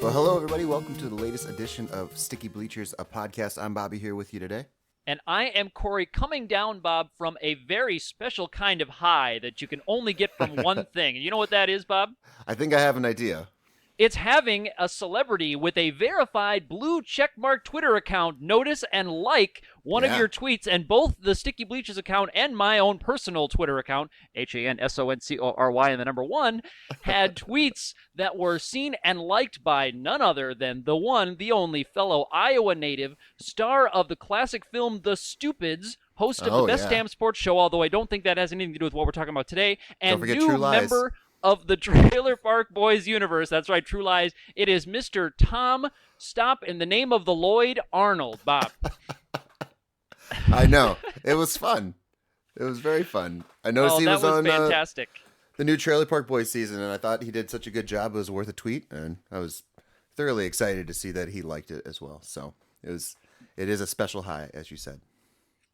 Well, hello, everybody. Welcome to the latest edition of Sticky Bleachers, a podcast. I'm Bobby here with you today. And I am Corey, coming down, Bob, from a very special kind of high that you can only get from one thing. And you know what that is, Bob? I think I have an idea. It's having a celebrity with a verified blue checkmark Twitter account notice and like one of your tweets, and both the Sticky Bleachers account and my own personal Twitter account, HANSONCORY and the number 1, had tweets that were seen and liked by none other than the one, the only fellow Iowa native, star of the classic film The Stupids, host of the Best Damn Sports Show, although I don't think that has anything to do with what we're talking about today, and new member of the Trailer Park Boys universe. That's right, True Lies. It is Mr. Tom, stop in the name of the Lloyd, Arnold. Bob. I know. It was fun. It was very fun. I noticed he was on fantastic. The new Trailer Park Boys season, and I thought he did such a good job. It was worth a tweet, and I was thoroughly excited to see that he liked it as well. So it is a special high, as you said.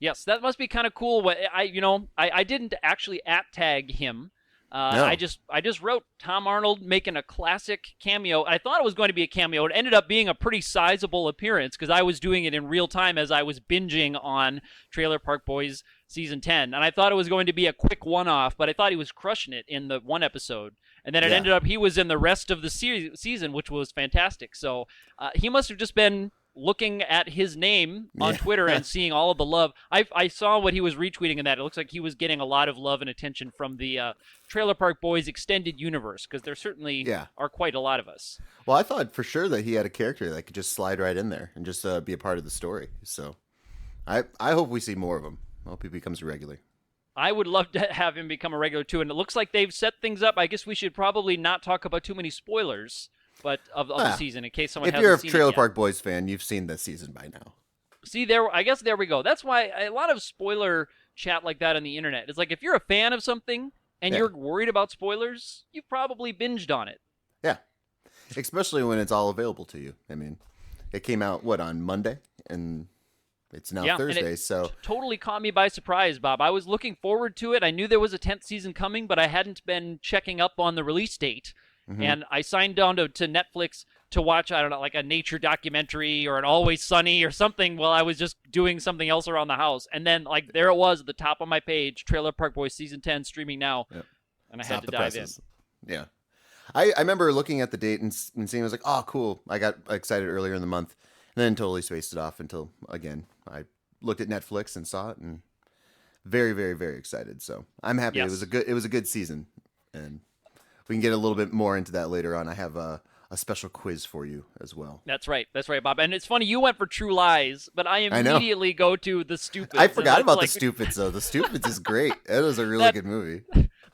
Yes, that must be kind of cool. I didn't actually @tag him. No. I just wrote Tom Arnold making a classic cameo. I thought it was going to be a cameo. It ended up being a pretty sizable appearance because I was doing it in real time as I was binging on Trailer Park Boys Season 10. And I thought it was going to be a quick one-off, but I thought he was crushing it in the one episode. And then it ended up he was in the rest of the season, which was fantastic. So he must have just been looking at his name on Twitter and seeing all of the love. I saw what he was retweeting in that. It looks like he was getting a lot of love and attention from the Trailer Park Boys extended universe, because there certainly are quite a lot of us. Well, I thought for sure that he had a character that could just slide right in there and just be a part of the story. So I hope we see more of him. I hope he becomes a regular. I would love to have him become a regular too, and it looks like they've set things up. I guess we should probably not talk about too many spoilers of the season, in case someone hasn't seen it yet. If you're a Trailer Park Boys fan, you've seen this season by now. See, I guess there we go. That's why a lot of spoiler chat like that on the internet. It's like, if you're a fan of something and you're worried about spoilers, you've probably binged on it. Yeah, especially when it's all available to you. I mean, it came out, on Monday? And it's now Thursday, so totally caught me by surprise, Bob. I was looking forward to it. I knew there was a 10th season coming, but I hadn't been checking up on the release date. Mm-hmm. And I signed on to Netflix to watch, I don't know, like a nature documentary or an Always Sunny or something while I was just doing something else around the house. And then, there it was at the top of my page, Trailer Park Boys Season 10 streaming now. Yep. And I had to dive in. Yeah. I remember looking at the date and seeing, I was like, oh, cool. I got excited earlier in the month and then totally spaced it off until, again, I looked at Netflix and saw it, and very, very, very excited. So I'm happy. Yes. It was a good season, and we can get a little bit more into that later on. I have a special quiz for you as well. That's right, Bob. And it's funny, you went for True Lies, but I immediately go to The Stupids. I forgot about The Stupids, though. The Stupids is great. It was a really good movie.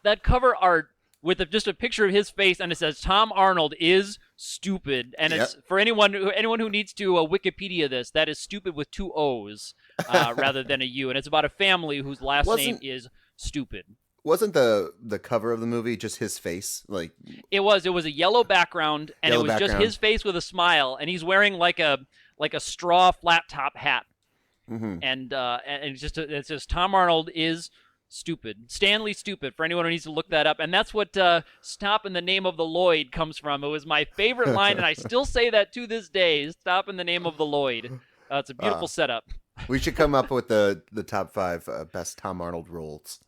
That cover art with just a picture of his face, and it says Tom Arnold is stupid. And it's for anyone who needs to Wikipedia this, that is stupid with 2 O's rather than a U. And it's about a family whose last name is Stupid. Wasn't the cover of the movie just his face? It was a yellow background, and it was just his face with a smile, and he's wearing like a straw flat top hat. Mm-hmm. And it says Tom Arnold is stupid. Stanley Stupid, for anyone who needs to look that up. And that's what Stop in the Name of the Lloyd comes from. It was my favorite line, and I still say that to this day. Stop in the Name of the Lloyd. It's a beautiful setup. We should come up with the top 5 best Tom Arnold roles.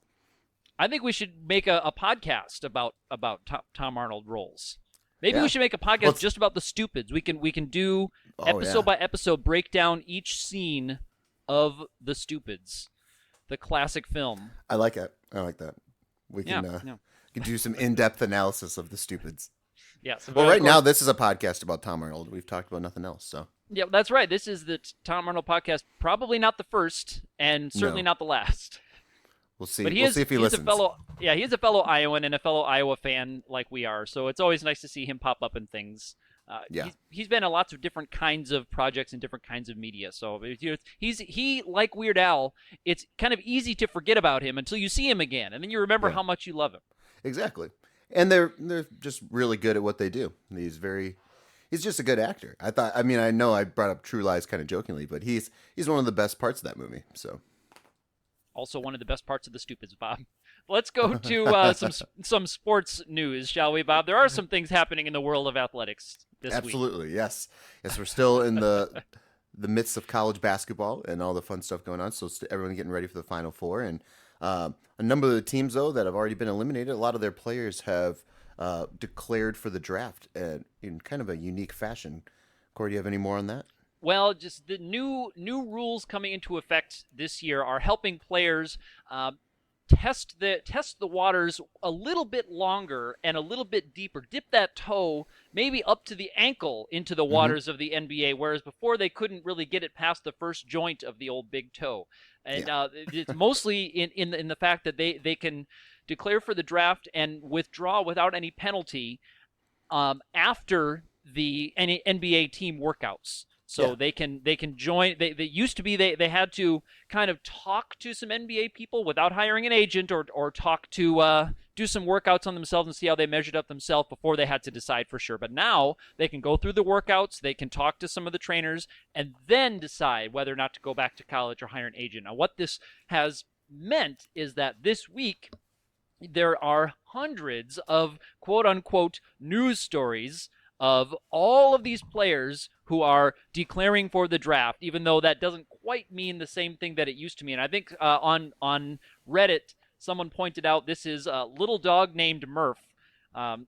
I think we should make a podcast about Tom Arnold roles. Maybe we should make a podcast just about the Stupids. We can do episode by episode, break down each scene of the Stupids, the classic film. I like it. I like that. We can do some in-depth analysis of the Stupids. Yeah. So well, right now this is a podcast about Tom Arnold. We've talked about nothing else. So. Yeah, that's right. This is the Tom Arnold podcast. Probably not the first, and certainly not the last. We'll see. But we'll see if he listens. He's a fellow Iowan and a fellow Iowa fan like we are. So it's always nice to see him pop up in things. He's been in lots of different kinds of projects and different kinds of media. So he like Weird Al. It's kind of easy to forget about him until you see him again, and then you remember how much you love him. Exactly, and they're just really good at what they do. He's just a good actor. I know I brought up True Lies kind of jokingly, but he's one of the best parts of that movie. So. Also one of the best parts of The Stupids, Bob. Let's go to some sports news, shall we, Bob? There are some things happening in the world of athletics this week. Absolutely, yes, yes. We're still in the midst of college basketball and all the fun stuff going on. So everyone getting ready for the Final Four, and a number of the teams though that have already been eliminated. A lot of their players have declared for the draft in kind of a unique fashion. Corey, do you have any more on that? Well, just the new rules coming into effect this year are helping players test the waters a little bit longer and a little bit deeper. Dip that toe maybe up to the ankle into the Mm-hmm. waters of the NBA, whereas before they couldn't really get it past the first joint of the old big toe. And Yeah. it's mostly in the fact that they can declare for the draft and withdraw without any penalty after the NBA team workouts. Yeah. So they can join. They used to be they had to kind of talk to some NBA people without hiring an agent or talk to do some workouts on themselves and see how they measured up themselves before they had to decide for sure. But now they can go through the workouts, they can talk to some of the trainers, and then decide whether or not to go back to college or hire an agent. Now, what this has meant is that this week there are hundreds of quote unquote news stories of all of these players who are declaring for the draft, even though that doesn't quite mean the same thing that it used to mean. I think on Reddit, someone pointed out this is a little dog named Murph.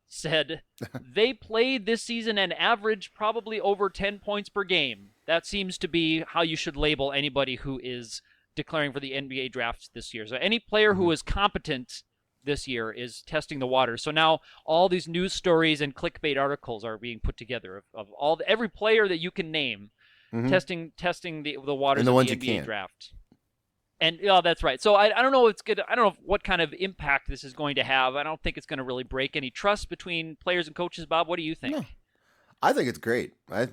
Said they played this season an average probably over 10 points per game. That seems to be how you should label anybody who is declaring for the NBA draft this year. So any player Mm-hmm. who is competent this year is testing the waters. So now all these news stories and clickbait articles are being put together of every player that you can name Mm-hmm. testing the waters And the of ones the you NBA can't. draft. And yeah, that's right. So I don't know. It's good. I don't know what kind of impact this is going to have. I don't think it's going to really break any trust between players and coaches. Bob, what do you think? No, I think it's great. I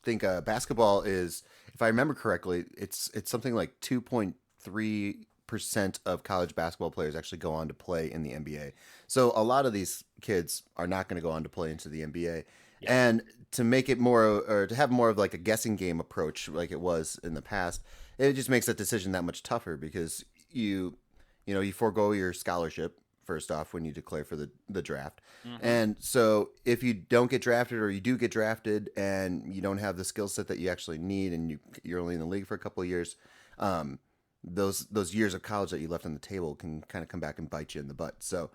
think basketball is, if I remember correctly, it's something like 2.3% of college basketball players actually go on to play in the NBA. So a lot of these kids are not going to go on to play into the NBA. Yep. And to make it more, or to have more of like a guessing game approach like it was in the past, it just makes that decision that much tougher because you forego your scholarship first off when you declare for the draft. Mm-hmm. And so if you don't get drafted or you do get drafted and you don't have the skill set that you actually need and you're only in the league for a couple of years, those years of college that you left on the table can kind of come back and bite you in the butt. So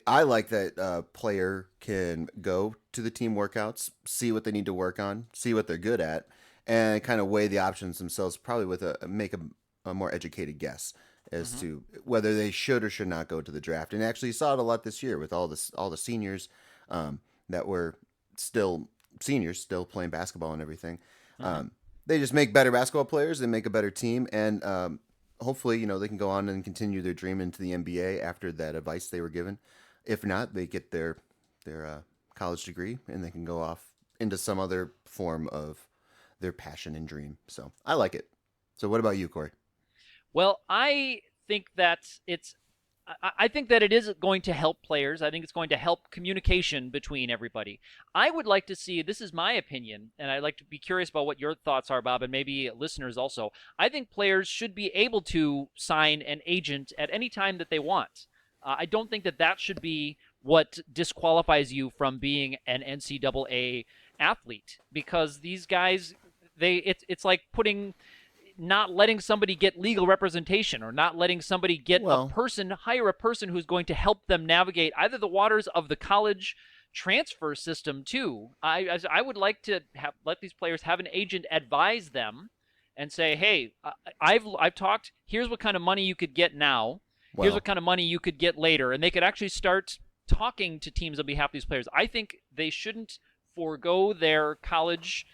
I like that player can go to the team workouts, see what they need to work on, see what they're good at, and kind of weigh the options themselves, probably with make a more educated guess as Mm-hmm. to whether they should or should not go to the draft. And actually, you saw it a lot this year with all the seniors that were still seniors, still playing basketball and everything. Mm-hmm. They just make better basketball players. They make a better team, and hopefully, they can go on and continue their dream into the NBA after that advice they were given. If not, they get their college degree and they can go off into some other form of their passion and dream. So I like it. So what about you, Corey? Well, I think that it's. I think that it is going to help players. I think it's going to help communication between everybody. I would like to see, this is my opinion, and I'd like to be curious about what your thoughts are, Bob, and maybe listeners also. I think players should be able to sign an agent at any time that they want. I don't think that should be what disqualifies you from being an NCAA athlete because these guys, it's like putting not letting somebody get legal representation or not letting somebody get Well, hire a person who's going to help them navigate either the waters of the college transfer system too. I would like to let these players have an agent advise them and say, hey, I've talked. Here's what kind of money you could get now. Here's what well, kind of money you could get later, and they could actually start talking to teams on behalf of these players. I think they shouldn't forego their college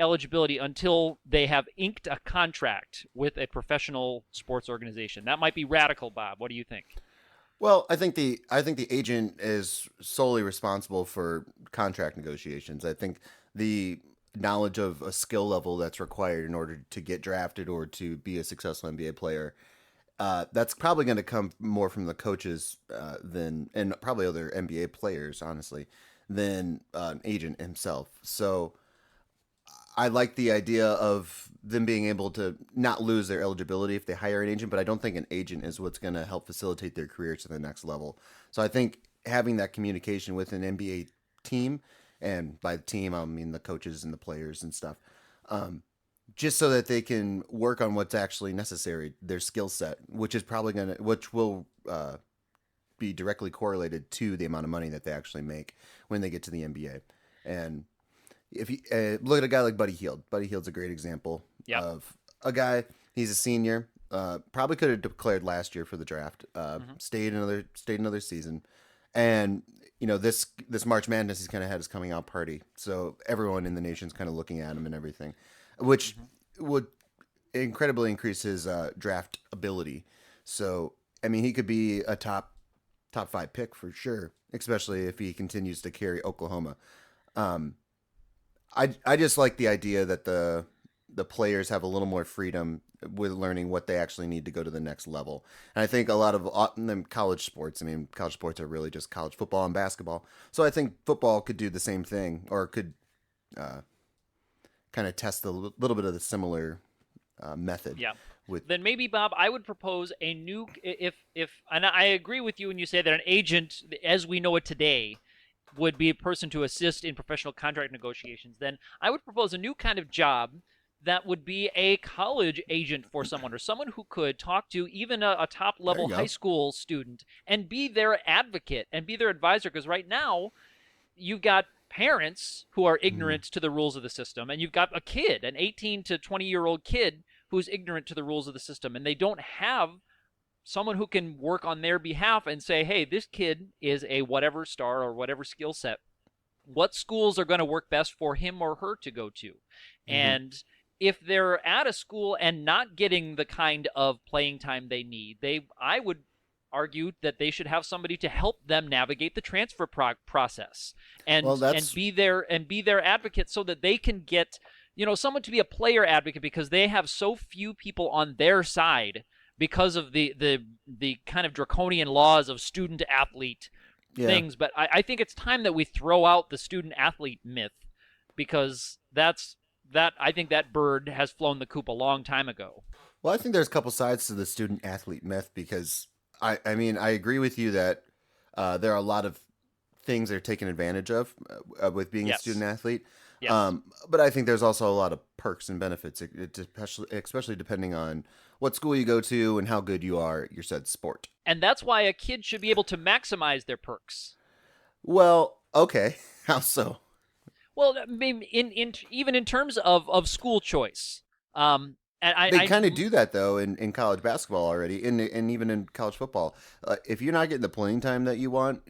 eligibility until they have inked a contract with a professional sports organization. That might be radical, Bob. What do you think? well, I think the agent is solely responsible for contract negotiations. I think the knowledge of a skill level that's required in order to get drafted or to be a successful NBA player, that's probably going to come more from the coaches than, and probably other NBA players, honestly, than an agent himself. So I like the idea of them being able to not lose their eligibility if they hire an agent, but I don't think an agent is what's going to help facilitate their career to the next level. So I think having that communication with an NBA team, and by the team I mean the coaches and the players and stuff, um, just so that they can work on what's actually necessary, their skill set, which will be directly correlated to the amount of money that they actually make when they get to the NBA. And if you look at a guy like Buddy Hield's a great example Yep. of a guy. He's a senior. Probably could have declared last year for the draft. Mm-hmm. Stayed another season, and this March Madness he's kind of had his coming out party. So everyone in the nation's kind of looking at him and everything, which Mm-hmm. would incredibly increase his draft ability. So I mean, he could be a top five pick for sure, especially if he continues to carry Oklahoma. Um, I just like the idea that the players have a little more freedom with learning what they actually need to go to the next level. And I think a lot of them college sports. I mean, college sports are really just college football and basketball. So I think football could do the same thing, or could uh, kind of test a little bit of the similar method Yeah. with. Then maybe, Bob, I would propose a new if and I agree with you when you say that an agent, as we know it today, would be a person to assist in professional contract negotiations. Then I would propose a new kind of job that would be a college agent for someone, or someone who could talk to even a top There level you high go. school student and be their advocate and be their advisor. Because right now, you've got parents who are Mm. ignorant to the rules of the system, and you've got a kid, an 18 to 20-year-old kid who's ignorant to the rules of the system, and they don't have someone who can work on their behalf and say, hey, this kid is a whatever star or whatever skill set. What schools are going to work best for him or her to go to? Hmm. And if they're at a school and not getting the kind of playing time they need, I would argue that they should have somebody to help them navigate the transfer process Well, and be their advocate so that they can get, someone to be a player advocate, because they have so few people on their side because of the kind of draconian laws of student athlete yeah. things. But I think it's time that we throw out the student athlete myth, because that I think that bird has flown the coop a long time ago. Well, I think there's a couple sides to the student athlete myth because I mean, I agree with you that there are a lot of things they're taken advantage of with being a student Yes. athlete. Yes. But I think there's also a lot of perks and benefits, especially depending on what school you go to and how good you are at your said sport. And that's why a kid should be able to maximize their perks. Well, okay. How so? Well, maybe in even in terms of school choice. And They kind of do that though in college basketball already, and even in college football. If you're not getting the playing time that you want,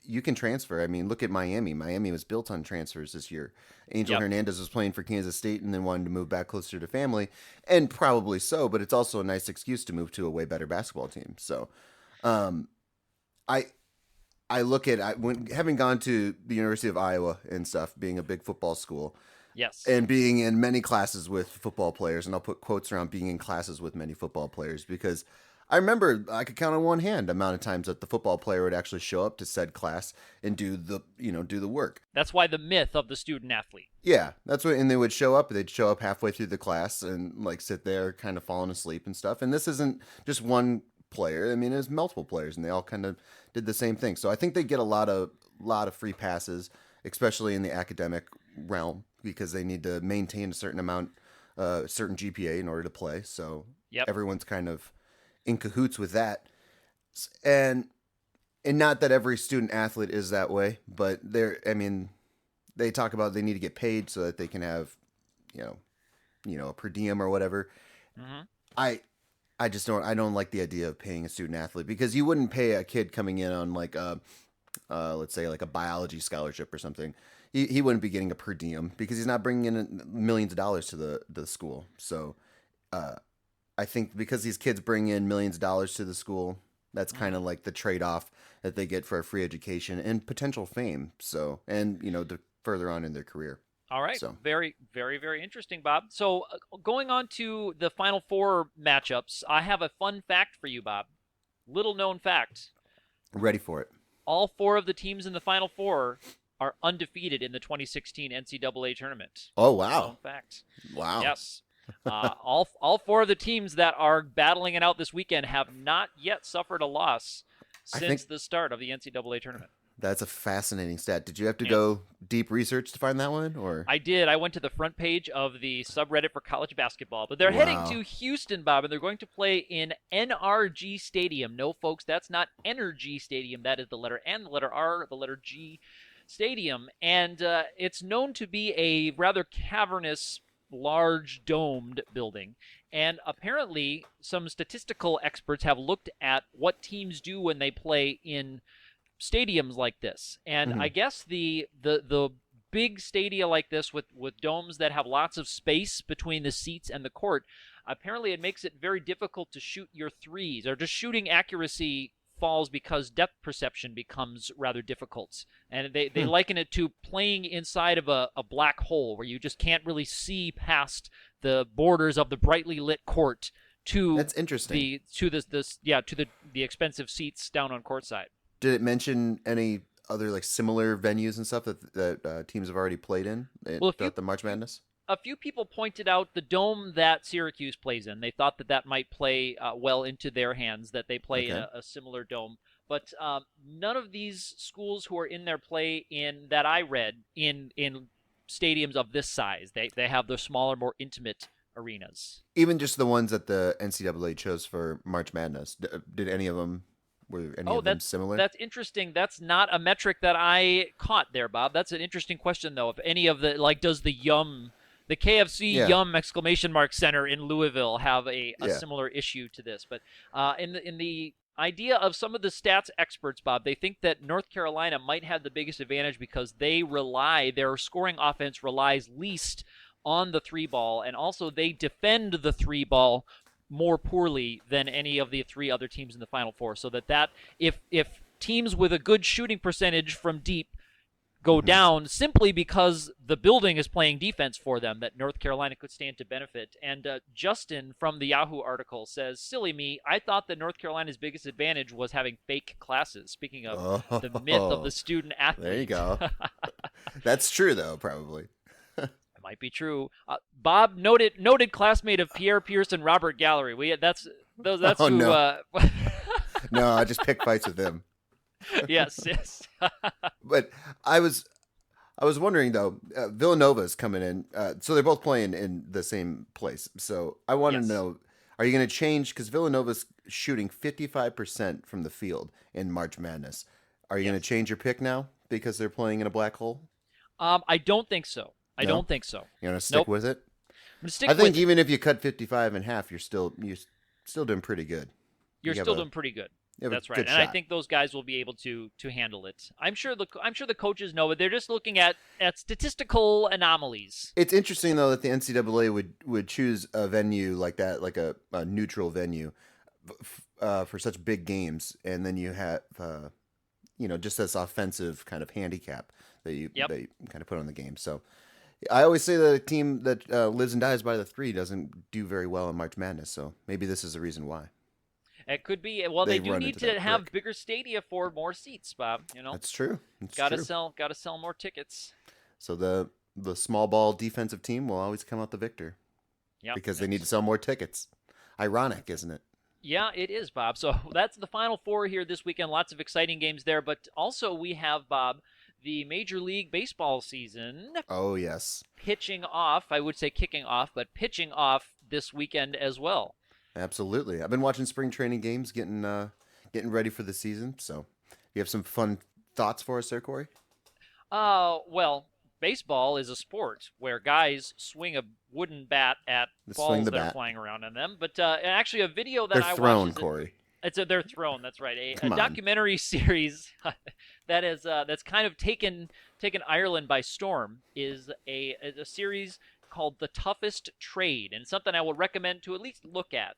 you can transfer. I mean, look at Miami. Miami was built on transfers this year. Angel Yep. Hernandez was playing for Kansas State and then wanted to move back closer to family, and probably so. But it's also a nice excuse to move to a way better basketball team. So, um, I I look at when having gone to the University of Iowa and stuff, being a big football school Yes. and being in many classes with football players, and I'll put quotes around being in classes with many football players because I remember I could count on one hand the amount of times that the football player would actually show up to said class and do the work. That's why the myth of the student athlete. Yeah, that's what, and they would show up. They'd show up halfway through the class and like sit there, kind of falling asleep and stuff. And this isn't just one player. I mean, it's multiple players, and they all kind of did the same thing. So I think they get a lot of free passes, especially in the academic realm, because they need to maintain a certain amount, certain GPA in order to play. So Yep. everyone's kind of in cahoots with that, and not that every student athlete is that way, but they're. I mean, they talk about they need to get paid so that they can have, you know, a per diem or whatever. Hmm. I I just don't. I don't like the idea of paying a student athlete because you wouldn't pay a kid coming in on like a, let's say like a biology scholarship or something. He wouldn't be getting a per diem because he's not bringing in millions of dollars to the school. So uh, I think because these kids bring in millions of dollars to the school, that's kind Hmm. of like the trade off that they get for a free education and potential fame. So and to further on in their career. All right. So Very, very, very interesting, Bob. So, going on to the Final Four matchups, I have a fun fact for you, Bob. Little known fact. ready for it. All four of the teams in the Final Four are undefeated in the 2016 NCAA tournament. Oh Little wow, known fact. wow. Yes. All four of the teams that are battling it out this weekend have not yet suffered a loss I think since the start of the NCAA tournament. that's a fascinating stat. Did you have to Yes. go deep research to find that one, or? I did. I went to the front page of the subreddit for college basketball, but they're heading Wow. to Houston, Bob, and they're going to play in NRG Stadium. No, folks, that's not Energy Stadium. That is the letter N, the letter R, the letter G Stadium, and it's known to be a rather cavernous, large domed building. And apparently, some statistical experts have looked at what teams do when they play in stadiums like this. And Hmm. I guess the big stadia like this with domes that have lots of space between the seats and the court, apparently it makes it very difficult to shoot your threes, or just shooting accuracy falls because depth perception becomes rather difficult. And they Hmm. liken it to playing inside of a black hole where you just can't really see past the borders of the brightly lit court to That's interesting. the expensive seats down on courtside. Did it mention any other like similar venues and stuff that teams have already played in Well, throughout the March Madness? a few people pointed out the dome that Syracuse plays in. They thought that might play well into their hands, that they play in Okay. a similar dome. But none of these schools who are in there play in that I read in stadiums of this size. They have the smaller, more intimate arenas. Even just the ones that the NCAA chose for March Madness. Did any of them were any Oh, of them similar? that's interesting. That's not a metric that I caught there, Bob. That's an interesting question, though. If any of the does the KFC Yeah. Yum exclamation mark center in Louisville have a Yeah. similar issue to this? But in the idea of some of the stats experts, Bob, they think that North Carolina might have the biggest advantage because their scoring offense relies least on the three ball, and also they defend the three ball more poorly than any of the three other teams in the Final Four. So that if teams with a good shooting percentage from deep go Hmm. down simply because the building is playing defense for them, that North Carolina could stand to benefit. And Justin from the Yahoo article says, "Silly me, I thought that North Carolina's biggest advantage was having fake classes." Speaking of the myth of the Oh, student there you athlete. go. That's true though, probably. It might be true. Bob, noted classmate of Pierre Pierce and Robert Gallery. That's Oh who. no, no, I just pick fights with him. Yes. But I was I was wondering though, Villanova's coming in, so they're both playing in the same place. So I want to Yes. know, are you going to change? Because Villanova's shooting 55% from the field in March Madness. Are you going to Yes. change your pick now because they're playing in a black hole? I don't think so. I No, don't think so. you're going to stick Nope. with it. I'm gonna I stick think with it. even if you cut 55 in half, you're still doing pretty good. You're You have still a doing pretty good. you have a That's right, good and I shot. think those guys will be able to handle it. I'm sure the coaches know it. They're just looking at statistical anomalies. It's interesting though that the NCAA would choose a venue like that, like a neutral venue, for such big games, and then you have just this offensive kind of handicap that you Yep. they kind of put on the game. So I always say that a team that lives and dies by the three doesn't do very well in March Madness. So maybe this is the reason why It could be. Well, they they do run need into to that have brick. bigger stadia for more seats, Bob. That's true. It's Gotta true. sell more tickets. So the small ball defensive team will always come out the victor Yep. because they need to sell more tickets. Ironic, isn't it? Yeah, it is, Bob. So that's the Final Four here this weekend. Lots of exciting games there, but also we have, Bob, the Major League Baseball season Oh yes. pitching off. I would say kicking off, but pitching off this weekend as well. Absolutely. I've been watching spring training games, getting ready for the season. So, you have some fun thoughts for us there, Corey? Well, baseball is a sport where guys swing a wooden bat at Let's swing balls the that are bat. flying around in them. But actually, a video that They're I thrown, watched is Corey. they're thrown. That's right. A Come on. documentary series that's kind of taken Ireland by storm is a series called The Toughest Trade, and something I will recommend to at least look at.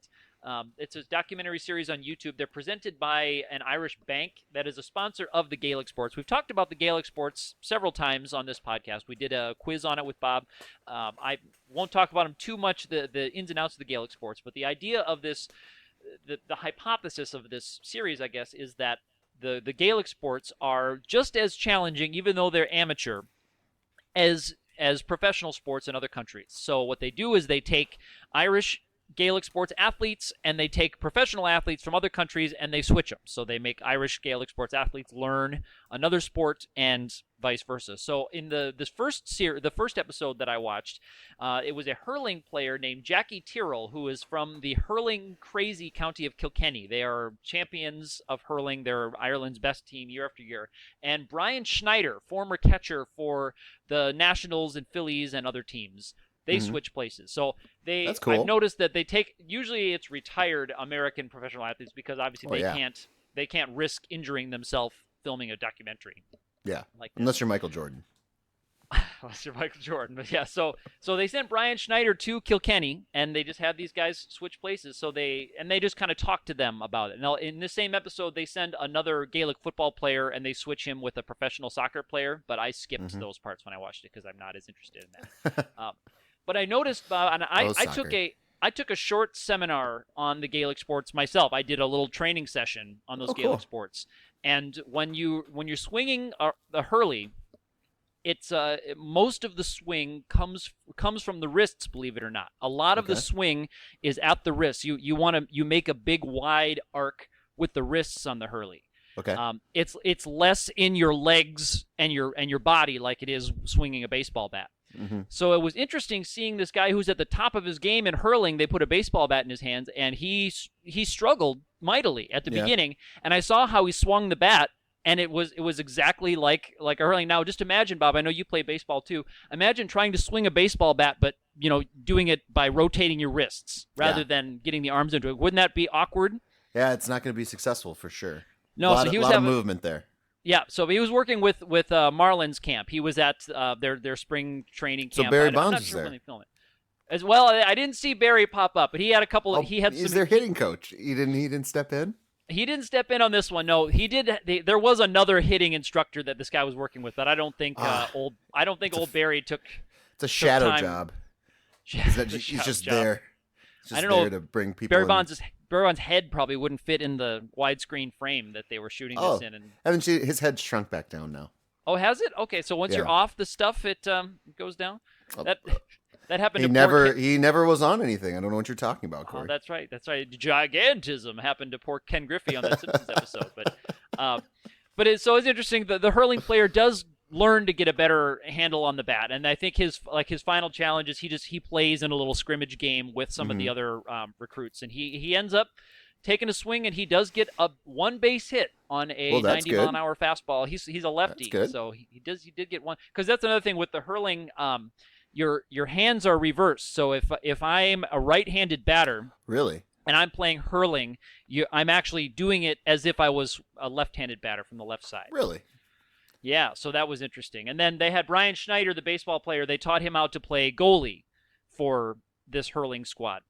It's a documentary series on YouTube. They're presented by an Irish bank that is a sponsor of the Gaelic sports. We've talked about the Gaelic sports several times on this podcast. We did a quiz on it with Bob. I won't talk about them too much, the ins and outs of the Gaelic sports, but the idea of this, the hypothesis of this series, I guess, is that the Gaelic sports are just as challenging, even though they're amateur, as professional sports in other countries. So what they do is they take Irish Gaelic sports athletes and they take professional athletes from other countries and they switch them. So they make Irish Gaelic sports athletes learn another sport and vice versa. So in the first episode that I watched, it was a hurling player named Jackie Tyrrell, who is from the hurling crazy county of Kilkenny. They are champions of hurling. They're Ireland's best team year after year. And Brian Schneider, former catcher for the Nationals and Phillies and other teams. They switch places. So That's cool. I've noticed that they take, usually it's retired American professional athletes because obviously they can't risk injuring themselves filming a documentary. Yeah. Like unless you're Michael Jordan. Unless you're Michael Jordan. But yeah, so they sent Brian Schneider to Kilkenny and they just had these guys switch places. So they just kind of talk to them about it. Now in this same episode they send another Gaelic football player and they switch him with a professional soccer player, but I skipped those parts when I watched it because I'm not as interested in that. But I noticed, and I took a short seminar on the Gaelic sports myself. I did a little training session on those Gaelic sports, and when you're swinging the hurley, it's most of the swing comes from the wrists. Believe it or not, a lot of the swing is at the wrists. You make a big wide arc with the wrists on the hurley. Okay. It's less in your legs and your body like it is swinging a baseball bat. So it was interesting seeing this guy who's at the top of his game in hurling. They put a baseball bat in his hands, and he struggled mightily at the beginning. And I saw how he swung the bat, and it was exactly like a hurling. Now, just imagine, Bob. I know you play baseball too. Imagine trying to swing a baseball bat, but doing it by rotating your wrists rather than getting the arms into it. Wouldn't that be awkward? Yeah, it's not going to be successful for sure. No, so he was having movement there. Yeah, so he was working with Marlins camp. He was at their spring training camp. So Barry Bonds was there. When they film it. As well, I didn't see Barry pop up, but he had a couple. He's their hitting coach. He didn't step in. He didn't step in on this one. No, he did. There was another hitting instructor that this guy was working with, but I don't think old Barry took. It's a shadow time. job. He's just there. He's just I don't know to bring people. Barry Bonds' head probably wouldn't fit in the widescreen frame that they were shooting this in. And his head's shrunk back down now. Oh, has it? Okay, so once you're off the stuff, it goes down. That happened. He never was on anything. I don't know what you're talking about, Corey. Oh, that's right. Gigantism happened to poor Ken Griffey on that Simpsons episode. But it's interesting. The hurling player does learn to get a better handle on the bat, and I think his final challenge is he plays in a little scrimmage game with some of the other recruits, and he ends up taking a swing, and he does get a one base hit on a 90-mile-an-hour fastball. He's a lefty, so he did get one, because that's another thing with the hurling. Your hands are reversed, so if I'm a right-handed batter, really, and I'm playing hurling, I'm actually doing it as if I was a left-handed batter from the left side. Really. Yeah, so that was interesting. And then they had Brian Schneider, the baseball player. They taught him how to play goalie for this hurling squad.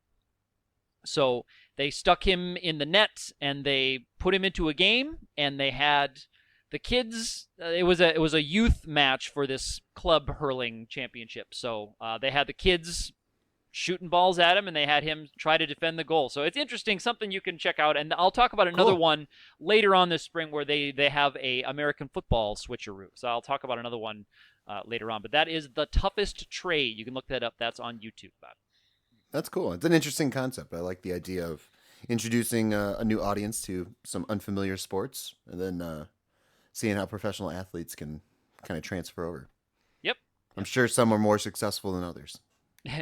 So they stuck him in the net and they put him into a game, and they had the kids. It was a youth match for this club hurling championship. So they had the kids shooting balls at him, and they had him try to defend the goal. So it's interesting, something you can check out. And I'll talk about another one later on this spring where they have a American football switcheroo. So I'll talk about another one later on. But that is The Toughest Trade. You can look that up. That's on YouTube, Bob. That's cool. It's an interesting concept. I like the idea of introducing a new audience to some unfamiliar sports, and then seeing how professional athletes can kind of transfer over. Yep. I'm sure some are more successful than others.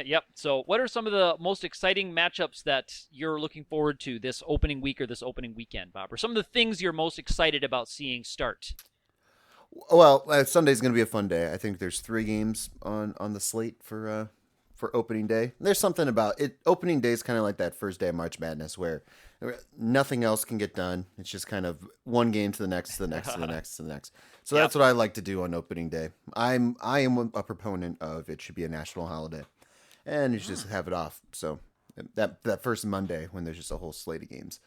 Yep. So what are some of the most exciting matchups that you're looking forward to this opening week or this opening weekend, Bob? Or some of the things you're most excited about seeing start? Well, Sunday's going to be a fun day. I think there's 3 games on the slate for opening day. There's something about it. Opening day is kind of like that first day of March Madness where nothing else can get done. It's just kind of one game to the next, to the next, to the next, to the next. So that's what I like to do on opening day. I am a proponent of it should be a national holiday. And you should just have it off. So that first Monday when there's just a whole slate of games.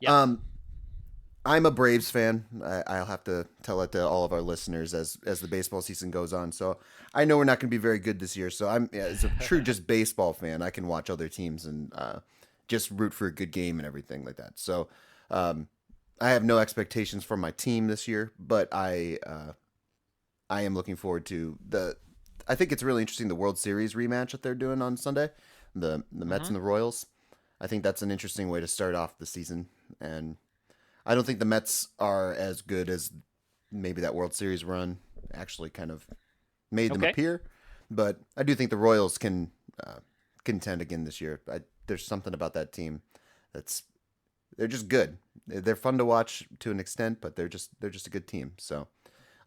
Yep. I'm a Braves fan. I'll have to tell it to all of our listeners as the baseball season goes on. So I know we're not going to be very good this year. So as a true just baseball fan, I can watch other teams and just root for a good game and everything like that. So I have no expectations from my team this year, but I am looking forward to the. I think it's really interesting the World Series rematch that they're doing on Sunday, the Mets Mm-hmm. and the Royals. I think that's an interesting way to start off the season, and I don't think the Mets are as good as maybe that World Series run actually kind of made them Okay. appear, but I do think the Royals can contend again this year. There's something about that team that's they're just good. They're fun to watch to an extent, but they're just a good team. So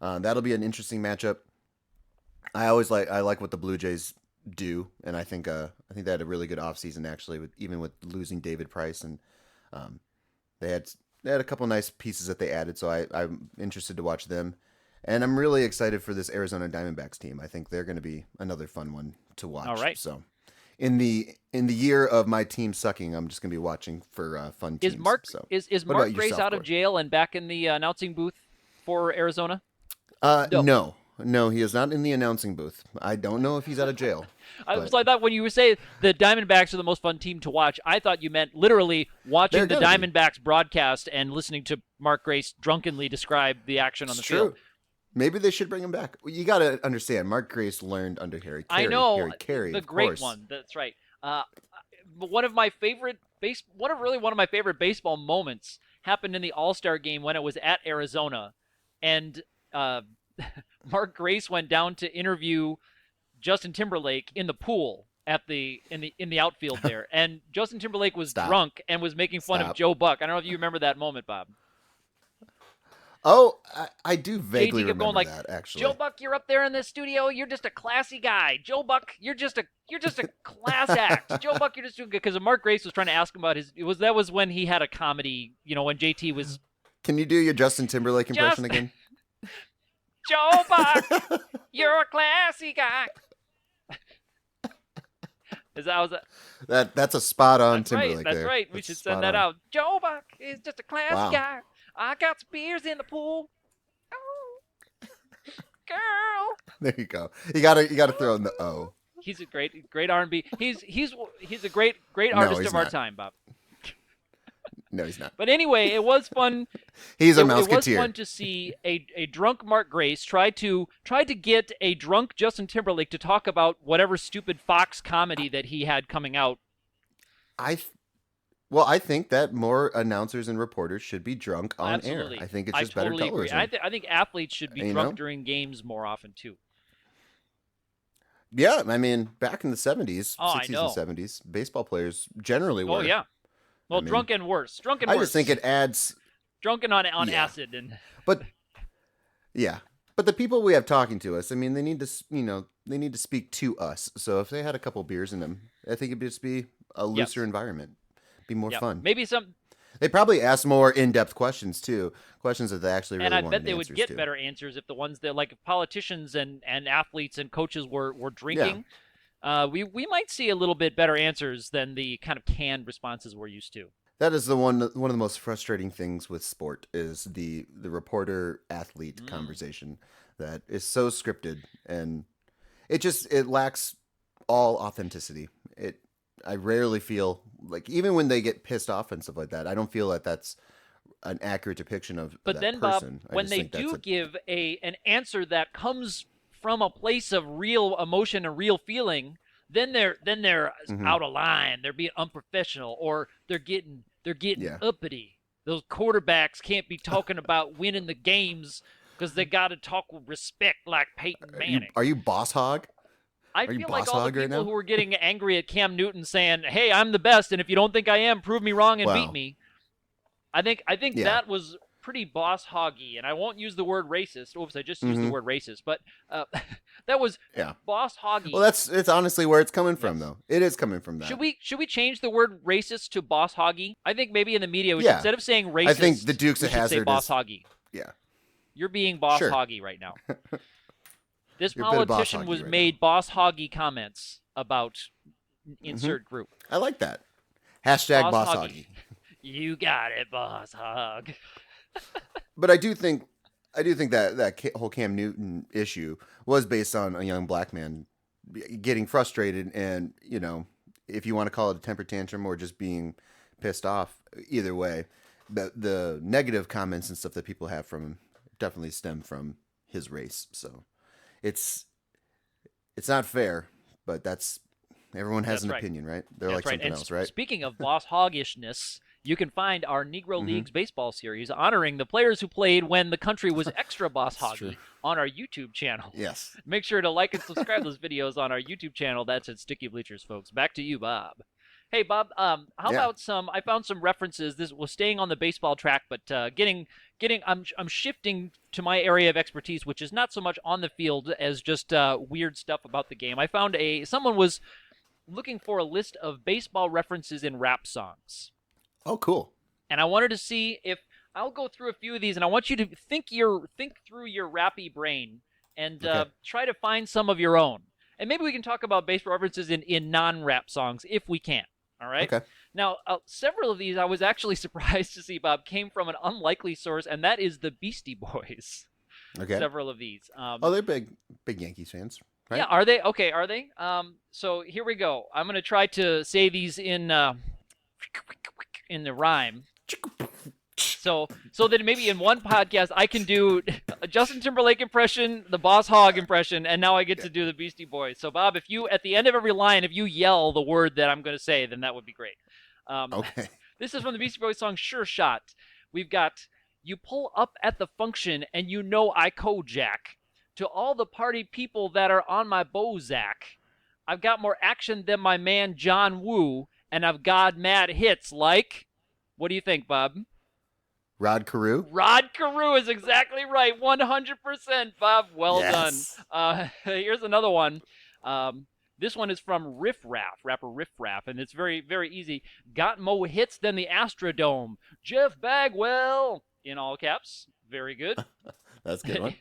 that'll be an interesting matchup. I like what the Blue Jays do, and I think they had a really good offseason actually, with even with losing David Price, and um, they had they had a couple nice pieces that they added. So I'm interested to watch them, and I'm really excited for this Arizona Diamondbacks team. I think they're going to be another fun one to All watch. right. So in the year of my team sucking, I'm just going to be watching for fun Is teams. Mark So is what Mark about Grace yourself, out of Gord? jail and back in the announcing booth for Arizona? No. No, no, he is not in the announcing booth. I don't know if he's out of jail, but I thought when you were saying the Diamondbacks are the most fun team to watch, I thought you meant literally they're watching the going to be. Diamondbacks broadcast and listening to Mark Grace drunkenly describe the action on It's the field. true. Maybe they should bring him back. You got to understand, Mark Grace learned under I know Harry Carey, the of great course. one. That's right. Uh, one of my favorite one of my favorite baseball moments happened in the All Star game when it was at Arizona, and uh, Mark Grace went down to interview Justin Timberlake in the pool at the outfield there, and Justin Timberlake was Stop. drunk and was making fun of Stop. Joe Buck. I don't know if you remember that moment, Bob. Oh, I do vaguely JT kept going remember like, that, "Joe actually. Buck, you're up there in the studio. You're just a classy guy. Joe Buck, you're just a class act. Joe Buck, you're just doing good." Because Mark Grace was trying to ask him about that was when he had a comedy. When JT was Can you do your Justin Timberlake impression just again? Joe Buck, you're a classy guy. Is that was That's a spot on That's right. Timberlake That's there. right. We That's should send spot that on. out. Joe Buck is just a classy Wow. guy. I got some beers in the pool. Oh, girl. There you go. You gotta throw in the O. He's a great R&B. He's a great No, artist he's of our not. time, Bob. No, he's not. But anyway, it was fun. He's a It was Mouseketeer. fun to see a drunk Mark Grace try to get a drunk Justin Timberlake to talk about whatever stupid Fox comedy that he had coming out. I th- well, I think that more announcers and reporters should be drunk on air. Absolutely, I think it's I just better totally agree. television. I think athletes should be You drunk know? during games more often too. Yeah, I mean, back in the 70s, Oh, I 60s and know. 70s, baseball players generally Oh were. yeah. I Well, mean, drunk and worse. Drunk and I just think worse. it adds, Drunken on yeah. acid and But yeah, but the people we have talking to us, I mean, they need to, they need to speak to us. So if they had a couple beers in them, I think it'd just be a looser yes. environment, be more Yep. fun. Maybe some They probably ask more in-depth questions too, questions that they actually and really I bet wanted they would answers get to. better answers if the ones that like if politicians and athletes and coaches were Yeah, drinking. We might see a little bit better answers than the kind of canned responses we're used to. that is one of the most frustrating things with sport is the reporter athlete Mm. conversation that is so scripted, and it lacks all authenticity. I rarely feel like, even when they get pissed off and stuff like that, I don't feel that that's an accurate depiction of But that then, Bob, person. I when just they think that's do a give an answer that comes from a place of real emotion and real feeling, then they're hmm out of line. They're being unprofessional, or they're getting yeah. uppity. Those quarterbacks can't be talking about winning the games because they got to talk with respect like Peyton Manning. Are you boss hog? I Are you feel like boss all the hog right people now? who were getting angry at Cam Newton saying, "Hey, I'm the best, and if you don't think I am, prove me wrong and beat Wow. me." I think Yeah. that was pretty boss hoggy, and I won't use the word racist. Oops, I just used the hmm word racist, but that was Yeah. boss Well, hoggy. it's honestly where it's coming from, Yes. though. It is coming from Should that. we change the word racist to boss hoggy? I think maybe in the media we should, Yeah. instead of saying I think the racist, Dukes we of should say Hazard boss is, hoggy. yeah, You're being boss sure. hoggy right now. This You're a bit of boss politician hoggy was right now. made boss hoggy comments about hmm insert group. I like that. Hashtag Boss boss hoggy. hoggy. You got it, boss hog. But I do think that whole Cam Newton issue was based on a young black man getting frustrated, and if you want to call it a temper tantrum or just being pissed off, either way, the negative comments and stuff that people have from him definitely stem from his race. So it's not fair, but everyone has That's an right. opinion, right? They're That's like right. something And else, right? speaking of boss hoggishness, you can find our Negro Mm-hmm. Leagues baseball series honoring the players who played when the country was extra boss It's true. hoggy on our YouTube channel. Yes. Make sure to like and subscribe those videos on our YouTube channel. That's at Sticky Bleachers, folks. Back to you, Bob. Hey, Bob. How Yeah. about some? I found some references. This was staying on the baseball track, but getting. I'm shifting to my area of expertise, which is not so much on the field as just weird stuff about the game. I found someone was looking for a list of baseball references in rap songs. Oh, cool. And I wanted to see if I'll go through a few of these, and I want you to think through your rappy brain and Okay. try to find some of your own. And maybe we can talk about baseball references in non-rap songs if we can. All right. Okay. Now, several of these I was actually surprised to see, Bob, came from an unlikely source, and that is the Beastie Boys. Okay. Several of these. Oh, they're big Yankees fans, right? Yeah, are they? Okay, are they? So here we go. I'm gonna try to say these in the rhyme. So that maybe in one podcast I can do a Justin Timberlake impression, the Boss Hog impression, and now I get to do the Beastie Boys. So Bob, if you at the end of every line, if you yell the word that I'm going to say, then that would be great. Okay. This is from the Beastie Boys song "Sure Shot." We've got you pull up at the function and you know I Kojak. To all the party people that are on my Bozak, I've got more action than my man John Woo, and I've got mad hits like. What do you think, Bob? Rod Carew. Rod Carew is exactly right. 100%, Bob. Well Yes. done. Here's another one. This one is from rapper Riff Raff, and it's very, very easy. Got more hits than the Astrodome. Jeff Bagwell, in all caps. Very good. That's a good one.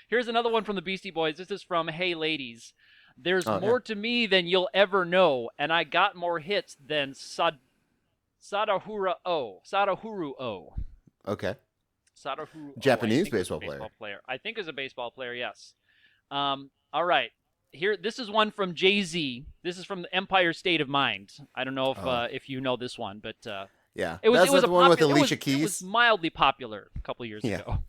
Here's another one from the Beastie Boys. This is from Hey Ladies. There's Oh, more yeah. to me than you'll ever know, and I got more hits than Sadahuru O. Okay. Sadahuru O, Japanese I think was a baseball player. I think is a baseball player, yes. All right. Here, this is one from Jay-Z. This is from the Empire State of Mind. I don't know if you know this one, but Yeah. it was That's a the one with popular, Alicia it Keys. was mildly popular a couple years Yeah. ago.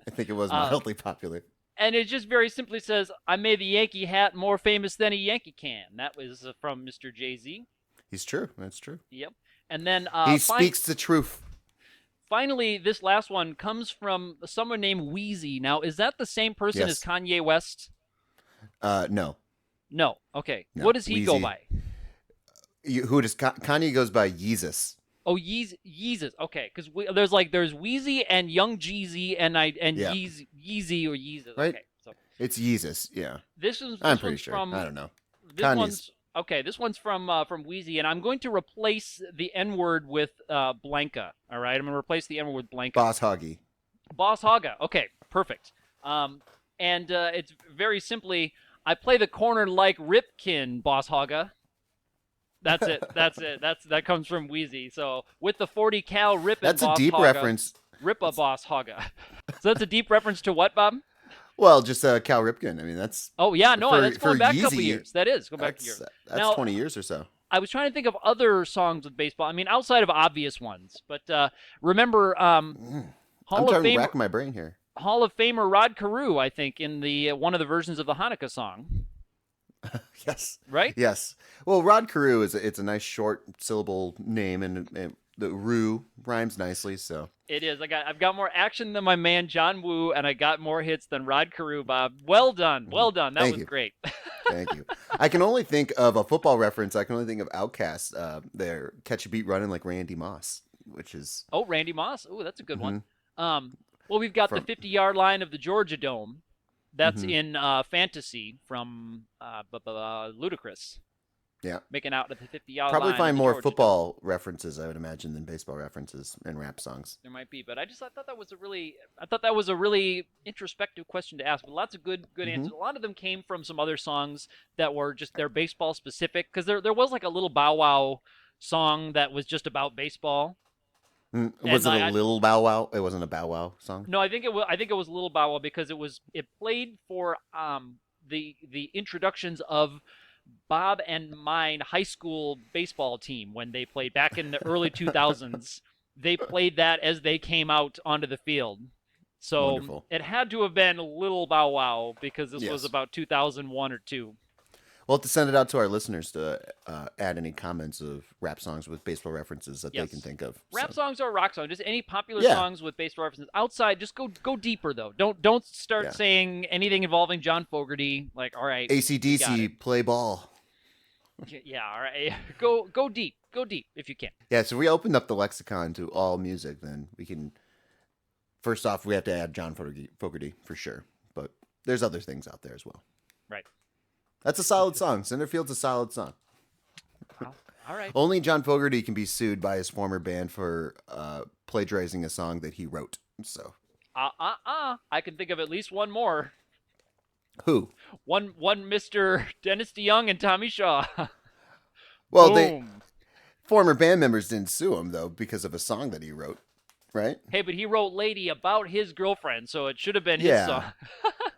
I think it was mildly popular. And it just very simply says, I made the Yankee hat more famous than a Yankee can. That was from Mr. Jay-Z. He's true. That's true. Yep. And then He speaks the truth. finally, this last one comes from someone named Wheezy. Now, is that the same person Yes. as Kanye West? No. No. Okay. No, What does he go Wheezy. by? Who does Kanye goes by Yeezus. Oh, Yeezus. Okay, because there's Wheezy and Young Jeezy and Yeah. Yeezy or Yeezus. Right. Okay, so It's Yeezus. Yeah. this I'm pretty one's sure. from I don't know. this Kanye's. one's okay. This one's from Wheezy, and I'm going to replace the N word with Blanca. All right, I'm going to replace the N word with Blanca. Boss Hoggy. Boss Haga. Okay, perfect. And it's very simply, I play the corner like Ripkin, Boss Haga. That's it. That's it. That comes from Wheezy. So with the 40 cal ripping That's a Boss deep Haga, reference. Rip a Boss Haga. So that's a deep reference to what, Bob? Well, just Cal Ripken. I mean, that's Oh yeah, no, that's going back a couple Yeezy, years. That is go back a year. That's Now, 20 years or so. I was trying to think of other songs with baseball. I mean, outside of obvious ones, but remember I'm Hall of trying to Fame. rack my brain here. Hall of Famer Rod Carew, I think, in the one of the versions of the Hanukkah song, Yes. right? Yes. Well, Rod Carew it's a nice short syllable name, and the Rue rhymes nicely. So It is. I've got more action than my man John Woo, and I got more hits than Rod Carew. Bob, well done, well done. That Thank was you. great. thank you. I can only think of a football reference. I can only think of Outkast. Their catch a beat running like Randy Moss, which is Oh, Randy Moss. Oh, that's a good one. Mm-hmm. Well, we've got From- the 50-yard line of the Georgia Dome. That's Mhm. in Fantasy from Ludacris. Yeah. Making out at the 50-yard line. probably of find the more Georgia football references, I would imagine, than baseball references in rap songs. There might be, but I thought that was a really introspective question to ask. But lots of good Mhm. answers. A lot of them came from some other songs that were just they're baseball specific. Because there was like a little Bow Wow song that was just about baseball. Was it I- a Lil Bow Wow? It wasn't a Bow Wow song. No, I think it was Little Bow Wow because it played for the introductions of Bob and mine high school baseball team when they played back in the early 2000s. they played that as they came out onto the field. So Wonderful. it had to have been Little Bow Wow because this was Yes. about 2001 or 2. We'll have to send it out to our listeners to add any comments of rap songs with baseball references that they can Yes. think of. Rap So, songs or rock songs, just any popular yeah, songs with baseball references. Outside, just go deeper though. Don't start yeah. saying anything involving John Fogerty. Like, all right, we got it. ACDC, play ball. Yeah, all right. Go deep if you can. Yeah, so if we opened up the lexicon to all music, then we can. First off, we have to add John Fogerty for sure, but there's other things out there as well. Right. That's a solid song. Centerfield's a solid song. Well, all right. Only John Fogerty can be sued by his former band for plagiarizing a song that he wrote. So I can think of at least one more. who? One Mr. Dennis DeYoung and Tommy Shaw. Well, they Boom. former band members didn't sue him though because of a song that he wrote, right? Hey, but he wrote Lady about his girlfriend, so it should have been his Yeah. song.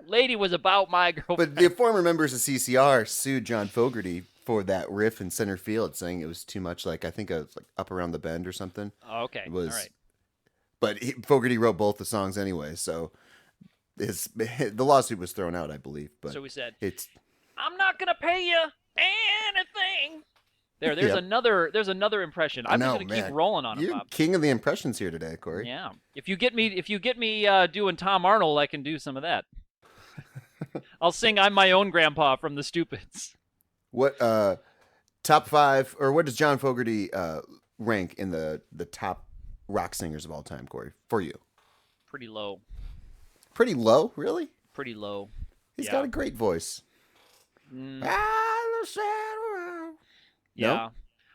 Lady was about my girlfriend. But the former members of CCR sued John Fogerty for that riff in center field, saying it was too much. Like I think it was like up around the bend or something. Okay. It was, All right. but Fogerty wrote both the songs anyway, so the lawsuit was thrown out, I believe. But So we said, it's I'm not gonna pay you anything. There's Yep. another impression. I I'm know, just gonna man. keep rolling on it, You're Bob. king of the impressions here today, Corey. Yeah. If you get me doing Tom Arnold, I can do some of that. I'll sing "I'm My Own Grandpa" from the Stupids. What top five, or what does John Fogerty rank in the top rock singers of all time, Corey? For you, Pretty low. pretty low, really. Pretty low. He's Yeah. got a great voice. Mm, No? yeah.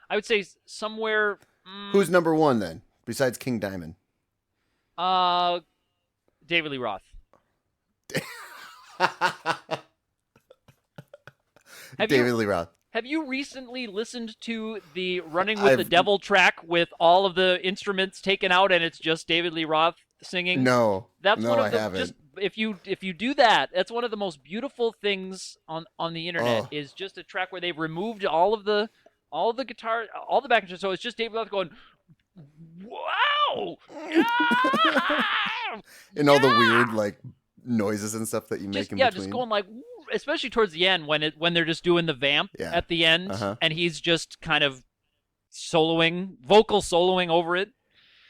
I would say somewhere. Who's number one then, besides King Diamond? David Lee Roth. Have David you Lee Roth. have you recently listened to the Running with the I've- Devil track with all of the instruments taken out and it's just David Lee Roth singing? No, That's no, one of I the haven't. just if you do that, that's one of the most beautiful things on the internet Oh. is just a track where they've removed all the guitar, all the back guitar, so it's just David Roth going, "Wow!" Yeah! And all the weird like noises and stuff that you make just in yeah, between. just going like, especially towards the end when they're just doing the vamp Yeah. at the end, Uh-huh. and he's just kind of vocal soloing over it.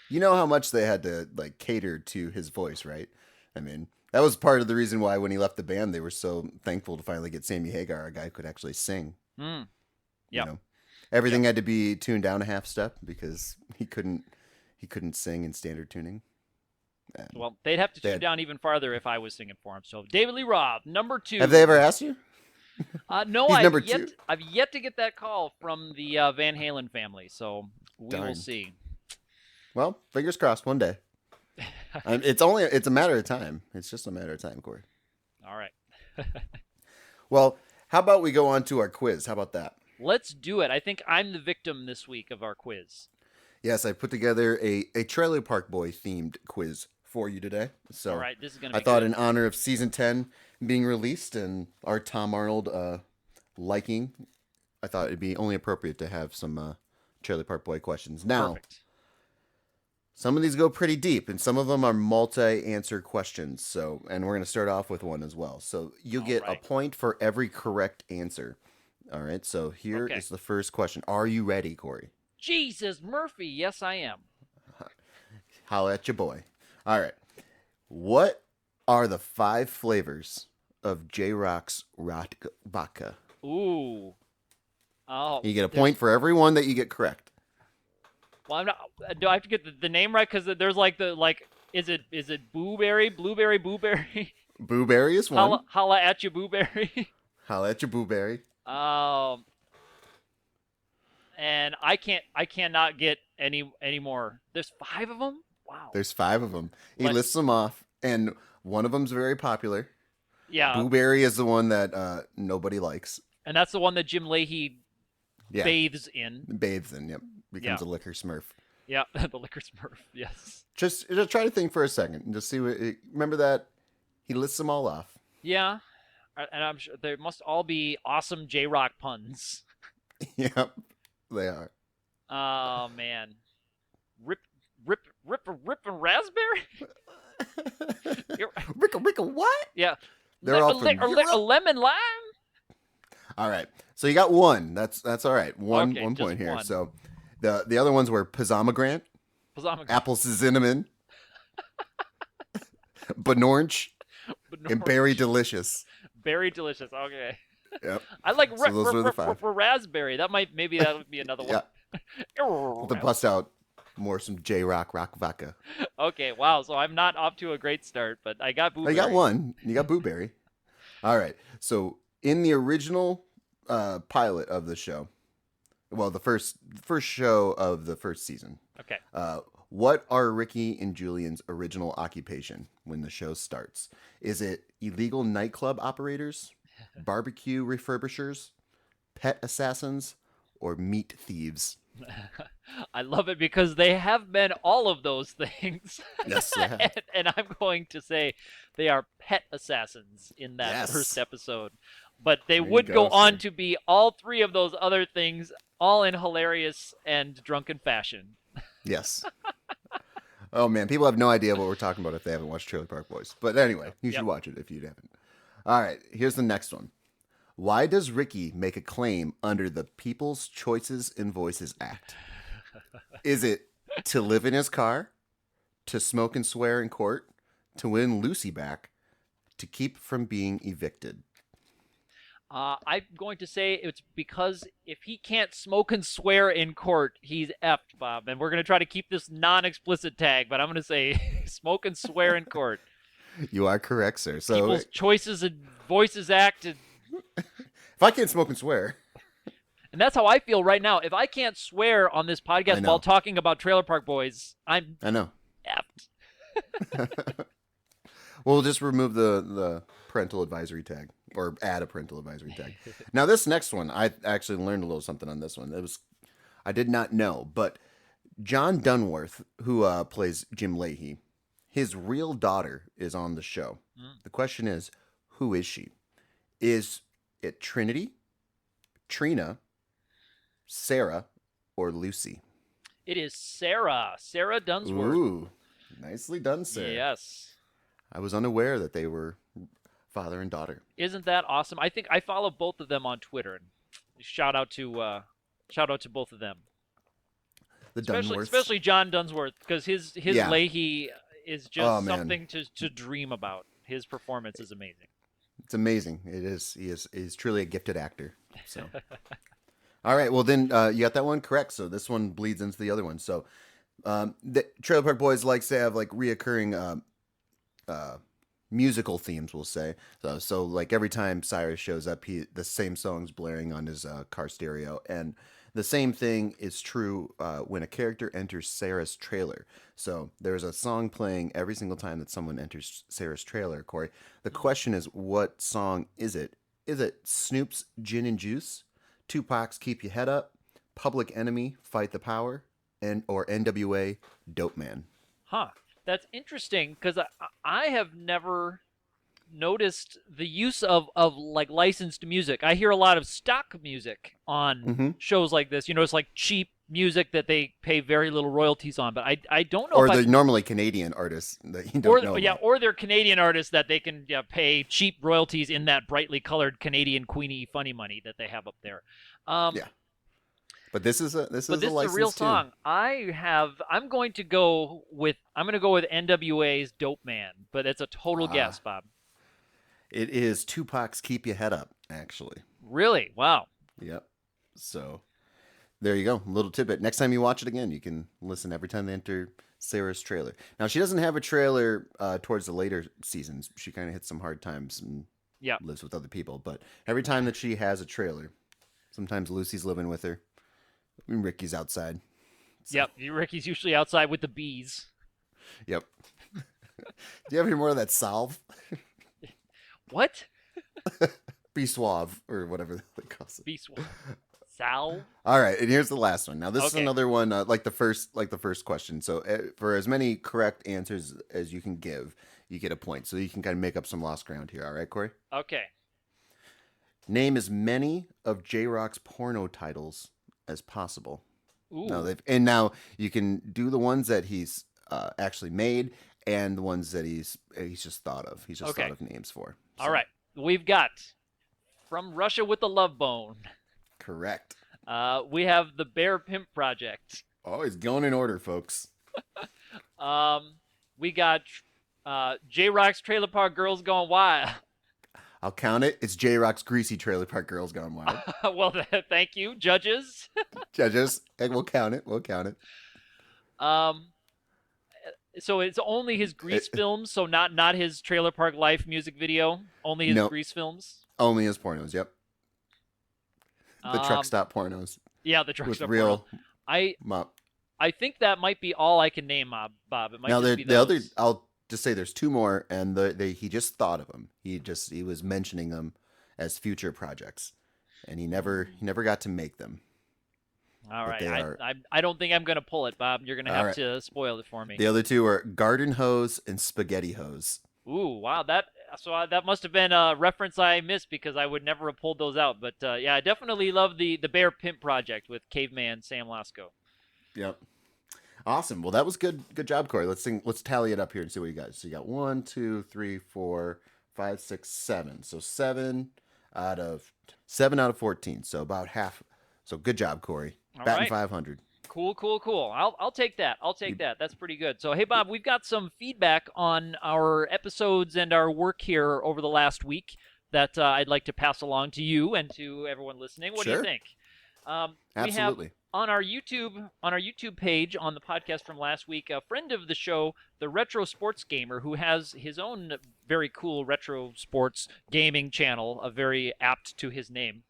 You know how much they had to like cater to his voice, right? I mean, that was part of the reason why when he left the band, they were so thankful to finally get Sammy Hagar, a guy who could actually sing. Mm. You Yep. know, everything had to be tuned down a half step because he couldn't sing in standard tuning. And Well, they'd have to They tune had- down even farther if I was singing for him. So David Lee Roth, number 2. have they ever asked you? No, He's I've number yet, 2? I've yet to get that call from the Van Halen family, so we will Darn. see. Well, fingers crossed, one day. It's a matter of time. It's just a matter of time, Corey. All right. Well, how about we go on to our quiz? How about that? Let's do it. I think I'm the victim this week of our quiz. Yes, I put together a Trailer Park Boy themed quiz for you today. So All right, this is going to I be thought good. in honor of season 10 being released and our Tom Arnold liking, I thought it'd be only appropriate to have some Trailer Park Boy questions. Now, Perfect. some of these go pretty deep, and some of them are multi-answer questions. So, and we're going to start off with one as well. So you All get right. a point for every correct answer. All right. So here is Okay. the first question. Are you ready, Corey? Jesus Murphy, yes I am. Holla at your boy. All right. What are the 5 flavors of J-Rock's vodka? Ooh. Oh. You get a point for every one that you get correct. Well, I'm not. Do I have to get the name right? Because there's is it blueberry, booberry? Booberry is one. Holla at you, booberry. Holla at your booberry. And I cannot get any more. There's 5 of them. Wow. There's 5 of them. He What? lists them off, and one of them's very popular. Yeah. Booberry is the one that nobody likes. And that's the one that Jim Leahy Yeah, bathes in. bathes in. Yep, becomes Yeah. a liquor smurf. Yeah, the liquor smurf. Yes. Just try to think for a second and just see what. Remember that he lists them all off. Yeah. And I'm sure there must all be awesome J-Rock puns. Yep, they are. Oh man. Rip a raspberry? Ricka, what? Yeah. They're all from A Europe. lemon lime? All right. So you got one. That's all right. Okay, One just point here. one. So the other ones were Pizamogrant, Pomegranate. Apple Cinnamon, Banorange, and Berry Orange. Delicious. Very delicious. Okay. Yep. I like So those were the five. raspberry. Maybe that would be another one. Yeah. We'll have to bust out some J Rock Vodka. Okay, wow. So I'm not off to a great start, but I got Oh, you got blueberry. one. You got Booberry. All right. So in the original pilot of the show, well, the first show of the first season, Okay. what are Ricky and Julian's original occupation when the show starts? Is it illegal nightclub operators, barbecue refurbishers, pet assassins, or meat thieves? I love it because they have been all of those things. Yes, they have. And I'm going to say they are pet assassins in that first Yes. episode. But they There you would go go, on sir. to be all three of those other things, all in hilarious and drunken fashion. Yes. Oh man, people have no idea what we're talking about if they haven't watched Trailer Park Boys. But anyway, you should Yep. watch it if you haven't. All right, here's the next one. Why does Ricky make a claim under the People's Choices and Voices Act? Is it to live in his car, to smoke and swear in court, to win Lucy back, to keep from being evicted? I'm going to say it's because if he can't smoke and swear in court, he's effed, Bob. And we're going to try to keep this non-explicit tag, but I'm going to say smoke and swear in court. You are correct, sir. So People's Choices and Voices Act, if I can't smoke and swear, and that's how I feel right now. If I can't swear on this I podcast know. while talking about Trailer Park Boys, I'm I know. effed. We'll just remove the parental advisory tag or add a parental advisory tag. Now this next one, I actually learned a little something on this one. I did not know, but John Dunworth, who plays Jim Leahy, his real daughter is on the show. Mm. The question is, who is she? Is it Trinity, Trina, Sarah, or Lucy? It is Sarah Dunsworth. Ooh, nicely done, sir. Yes. I was unaware that they were father and daughter. Isn't that awesome? I think I follow both of them on Twitter. And shout out to both of them. The Especially Dunworths. especially John Dunsworth because his Yeah. Leahy is just Oh, man. something to dream about. His performance is amazing. It's amazing. It is. He's truly a gifted actor. So, all right. Well, then you got that one correct. So this one bleeds into the other one. So, the Trailer Park Boys likes to have like reoccurring musical themes. We'll say so. Like every time Cyrus shows up, the same song's blaring on his car stereo, and the same thing is true when a character enters Sarah's trailer. So there's a song playing every single time that someone enters Sarah's trailer, Corey. The question is, what song is it? Is it Snoop's Gin and Juice, Tupac's Keep Your Head Up, Public Enemy, Fight the Power, or NWA, Dope Man? Huh. That's interesting because I have never noticed the use of like licensed music. I hear a lot of stock music on Mm-hmm. shows like this. It's like cheap music that they pay very little royalties on. But I don't know Or if they're normally Canadian artists that you don't know about. or they're Canadian artists that they can pay cheap royalties in that brightly colored Canadian Queenie funny money that they have up there. Yeah. But this is a But this a is a license real too. song. I'm going to go with NWA's Dope Man, but it's a total guess, Bob. It is Tupac's Keep Your Head Up, actually. Really? Wow. Yep. So there you go. A little tidbit. Next time you watch it again, you can listen every time they enter Sarah's trailer. Now, she doesn't have a trailer towards the later seasons. She kind of hits some hard times and Yeah. lives with other people. But every time that she has a trailer, sometimes Lucy's living with her. And Ricky's outside. So, Yep. Ricky's usually outside with the bees. Yep. Do you ever hear more of that salve? What? Be suave, or whatever they call it. Bee swamp. Sal? All right, and here's the last one. Now this is Okay. another one like the first question. So for as many correct answers as you can give, you get a point. So you can kind of make up some lost ground here. All right, Corey. Okay. Name as many of J Rock's porno titles as possible. Ooh. Now you can do the ones that he's actually made, and the ones that he's just thought of. He's just thought Okay. of names for. All So right. We've got From Russia with the Love Bone. correct. We have the Bear Pimp Project. Oh, he's going in order, folks. Um, we got J Rock's Trailer Park Girls Gone Wild. I'll count it. It's J Rock's Greasy Trailer Park Girls Gone Wild. Well, thank you, judges. Judges, we'll count it. We'll count it. Um, so it's only his Grease films, so not his Trailer Park Life music video. Only his Nope. Grease films. Only his pornos. Yep. The truck stop pornos. Yeah, the truck with stop real pornos. mop. I think that might be all I can name, Bob. It might Now just be the those. other, I'll just say there's two more, and he just thought of them. He was mentioning them as future projects, and he never got to make them. All But right, they are- I don't think I'm gonna pull it, Bob. You're gonna All have right. to spoil it for me. The other two are Garden Hose and Spaghetti Hose. Ooh, wow, that must have been a reference I missed because I would never have pulled those out. But yeah, I definitely love the Bear Pimp Project with Caveman Sam Lasco. Yep. Awesome. Well, that was good. Good job, Corey. Let's tally it up here and see what you got. So you got 1, 2, 3, 4, 5, 6, 7. So 7 out of 14. So about half. So good job, Corey. All Batting right. 500. Cool. I'll take that. That's pretty good. So hey, Bob, we've got some feedback on our episodes and our work here over the last week that I'd like to pass along to you and to everyone listening. What do you Sure. think? We have Absolutely. on our YouTube page on the podcast from last week, a friend of the show, the Retro Sports Gamer, who has his own very cool retro sports gaming channel, very apt to his name.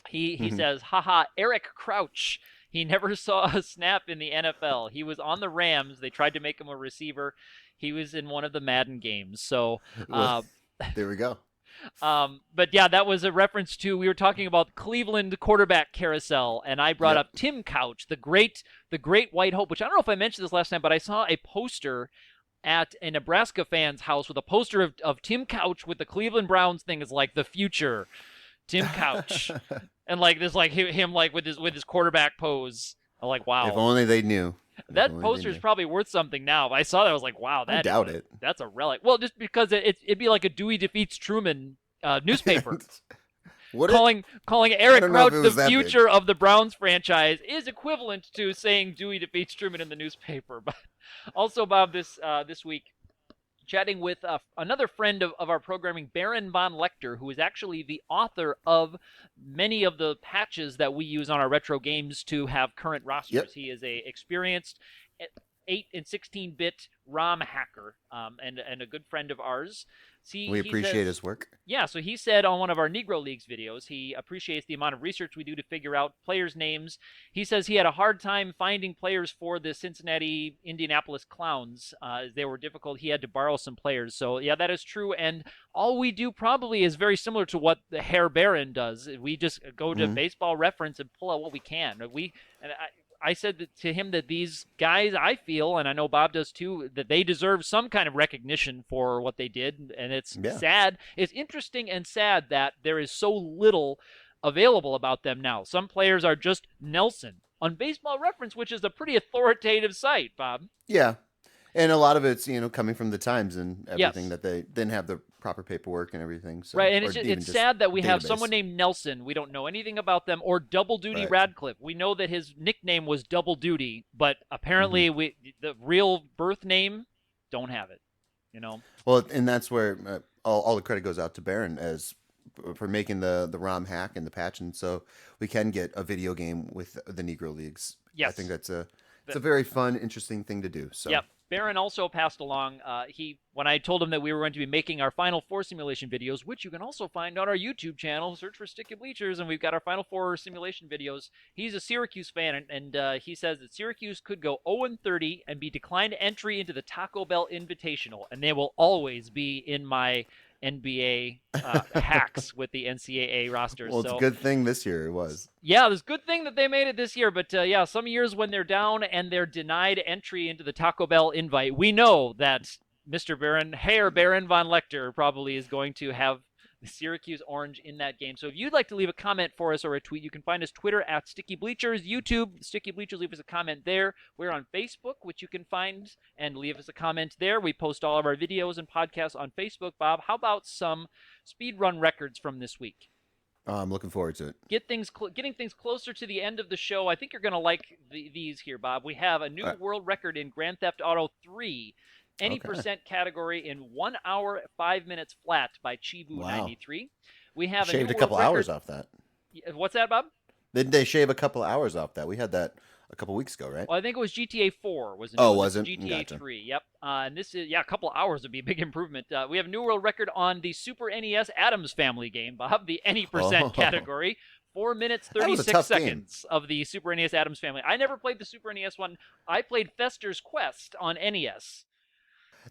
He says, haha, Eric Crouch. He never saw a snap in the NFL. He was on the Rams. They tried to make him a receiver. He was in one of the Madden games. So, There we go. but yeah, that was a reference to, we were talking about Cleveland quarterback carousel, and I brought up Tim Couch, the great White Hope, which I don't know if I mentioned this last time, but I saw a poster at a Nebraska fan's house with a poster of Tim Couch with the Cleveland Browns thing is like the future Tim Couch. And like this, like him, like with his quarterback pose. I'm like, wow. If only they knew. That poster is probably worth something now. If I saw that, I was like, wow, I doubt it. That's a relic. Well, just because it'd be like a Dewey Defeats Truman newspaper. Calling Eric Crouch the future of the Browns franchise is equivalent to saying Dewey Defeats Truman in the newspaper. But also, Bob, this week, chatting with another friend of our programming, Baron Von Lechter, who is actually the author of many of the patches that we use on our retro games to have current rosters. Yep. He is a experienced 8 and 16-bit ROM hacker and a good friend of ours. We appreciate his work. Yeah, so he said on one of our Negro Leagues videos, he appreciates the amount of research we do to figure out players' names. He says he had a hard time finding players for the Cincinnati Indianapolis Clowns. They were difficult. He had to borrow some players. So, yeah, that is true. And all we do probably is very similar to what the Herr Baron does. We just go to Baseball Reference and pull out what we can. I said to him that these guys, I feel, and I know Bob does too, that they deserve some kind of recognition for what they did. And it's sad. It's interesting and sad that there is so little available about them now. Some players are just Nelson on Baseball Reference, which is a pretty authoritative site, Bob. Yeah. And a lot of it's, coming from the times and everything that they didn't have the proper paperwork and everything. So, right, and it's sad that we have database. someone named Nelson. We don't know anything about them, or Double Duty Radcliffe. We know that his nickname was Double Duty, but apparently the real birth name, don't have it. Well, and that's where all the credit goes out to Baron for making the ROM hack and the patch, and so we can get a video game with the Negro Leagues. Yes. I think it's a very fun, interesting thing to do. So. Yep. Baron also passed along, when I told him that we were going to be making our Final Four simulation videos, which you can also find on our YouTube channel, search for Sticky Bleachers, and we've got our Final Four simulation videos. He's a Syracuse fan, and he says that Syracuse could go 0-30 and be declined entry into the Taco Bell Invitational, and they will always be in my NBA hacks with the NCAA roster. Well, it's a good thing this year it was. Yeah, it's a good thing that they made it this year. But some years when they're down and they're denied entry into the Taco Bell invite, we know that Mr. Herr Baron Von Lechter probably is going to have Syracuse Orange in that game. So if you'd like to leave a comment for us or a tweet, you can find us Twitter at Sticky Bleachers, YouTube Sticky Bleachers. Leave us a comment there. We're on Facebook, which you can find and leave us a comment there. We post all of our videos and podcasts on Facebook. Bob, how about some speedrun records from this week? I'm looking forward to it. Getting things closer to the end of the show. I think you're going to like these here, Bob. We have a new world record in Grand Theft Auto 3. Any percent category in 1 hour 5 minutes flat by Chibu93. We have shaved a new couple world hours record. off that. What's that, Bob? Didn't they shave a couple hours off that? We had that a couple weeks ago, right? Well, I think it was GTA 4 was wasn't GTA gotcha. 3. Yep. And this is a couple hours would be a big improvement. We have a new world record on the Super NES Addams Family game, Bob, the any percent category. 4 minutes 36 seconds of the Super NES Addams Family. I never played the Super NES one. I played Fester's Quest on NES.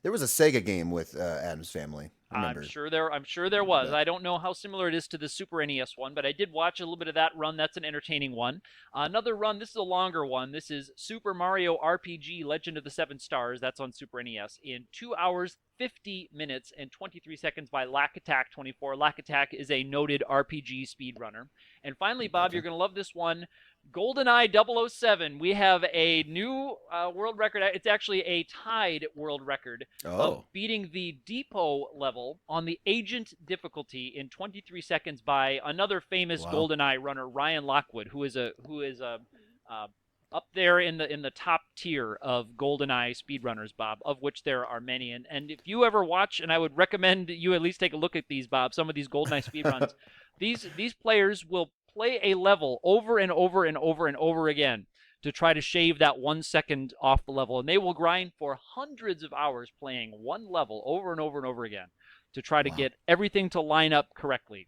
There was a Sega game with Addams Family. I'm sure there was. I don't know how similar it is to the Super NES one, but I did watch a little bit of that run. That's an entertaining one. Another run, this is a longer one. This is Super Mario RPG Legend of the Seven Stars. That's on Super NES in 2 hours, 50 minutes, and 23 seconds by Lack Attack 24. Lack Attack is a noted RPG speedrunner. And finally, Bob, you're going to love this one. GoldenEye 007. We have a new world record. It's actually a tied world record of beating the depot level on the agent difficulty in 23 seconds by another famous GoldenEye runner, Ryan Lockwood, who is up there in the top tier of GoldenEye speedrunners, Bob, of which there are many. And if you ever watch, and I would recommend you at least take a look at these, Bob, some of these GoldenEye speedruns, these players will play a level over and over and over and over again to try to shave that 1 second off the level. And they will grind for hundreds of hours playing one level over and over and over again to try to get everything to line up correctly.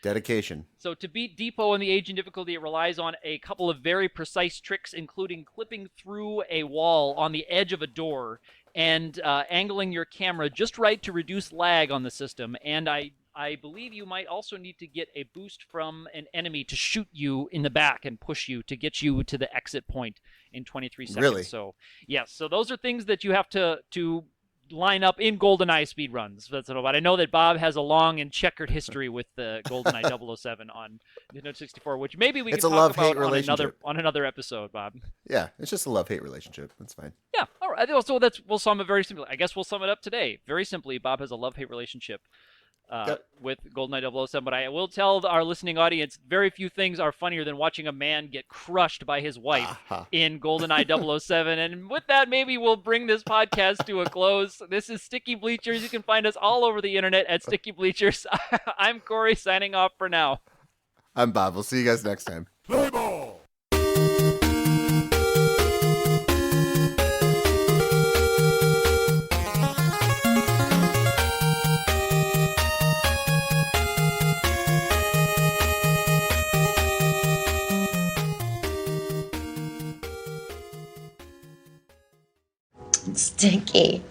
Dedication. So to beat Depot in the agent difficulty, it relies on a couple of very precise tricks, including clipping through a wall on the edge of a door and angling your camera just right to reduce lag on the system. And I believe you might also need to get a boost from an enemy to shoot you in the back and push you to get you to the exit point in 23 seconds. Really? So, yes. So those are things that you have to line up in GoldenEye speedruns. But I know that Bob has a long and checkered history with the GoldenEye 007 on Nintendo 64, which maybe we can talk about on another episode, Bob. Yeah, it's just a love-hate relationship. That's fine. Yeah, all right. So we'll sum it very simply. I guess we'll sum it up today. Very simply, Bob has a love-hate relationship with GoldenEye 007, but I will tell our listening audience, very few things are funnier than watching a man get crushed by his wife in GoldenEye 007. And with that, maybe we'll bring this podcast to a close. This is Sticky Bleachers. You can find us all over the internet at Sticky Bleachers. I'm Corey, signing off for now. I'm Bob. We'll see you guys next time. Play ball! Sticky.